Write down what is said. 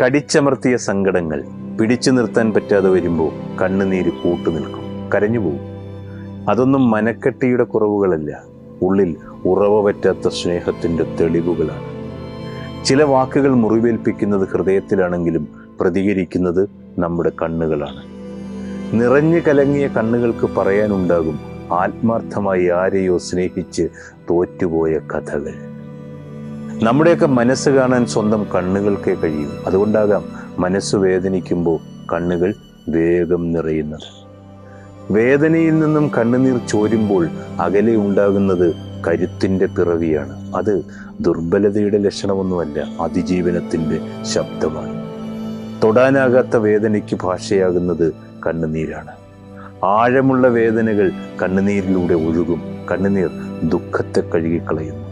കടിച്ചമർത്തിയ സങ്കടങ്ങൾ പിടിച്ചു നിർത്താൻ പറ്റാതെ വരുമ്പോൾ കണ്ണുനീര് കൂട്ടുനിൽക്കും, കരഞ്ഞുപോകും. അതൊന്നും മനക്കെട്ടിയുടെ കുറവുകളല്ല, ഉള്ളിൽ ഉറവ പറ്റാത്ത സ്നേഹത്തിൻ്റെ തെളിവുകളാണ്. ചില വാക്കുകൾ മുറിവേൽപ്പിക്കുന്നത് ഹൃദയത്തിലാണെങ്കിലും പ്രതികരിക്കുന്നത് നമ്മുടെ കണ്ണുകളാണ്. നിറഞ്ഞു കലങ്ങിയ കണ്ണുകൾക്ക് പറയാനുണ്ടാകും ആത്മാർത്ഥമായി ആരെയോ സ്നേഹിച്ച് തോറ്റുപോയ കഥകൾ. നമ്മുടെയൊക്കെ മനസ്സ് കാണാൻ സ്വന്തം കണ്ണുകൾക്കേ കഴിയും. അതുകൊണ്ടാകാം മനസ്സ് വേദനിക്കുമ്പോൾ കണ്ണുകൾ വേഗം നിറയുന്നത്. വേദനയിൽ നിന്നും കണ്ണുനീർ ചോരുമ്പോൾ അകലെ ഉണ്ടാകുന്നത് കരുത്തിൻ്റെ പിറവിയാണ്. അത് ദുർബലതയുടെ ലക്ഷണമൊന്നുമല്ല, അതിജീവനത്തിൻ്റെ ശബ്ദമാണ്. തൊടാനാകാത്ത വേദനയ്ക്ക് ഭാഷയാകുന്നത് കണ്ണുനീരാണ്. ആഴമുള്ള വേദനകൾ കണ്ണുനീരിലൂടെ ഒഴുകും. കണ്ണുനീർ ദുഃഖത്തെ കഴുകിക്കളയുന്നു.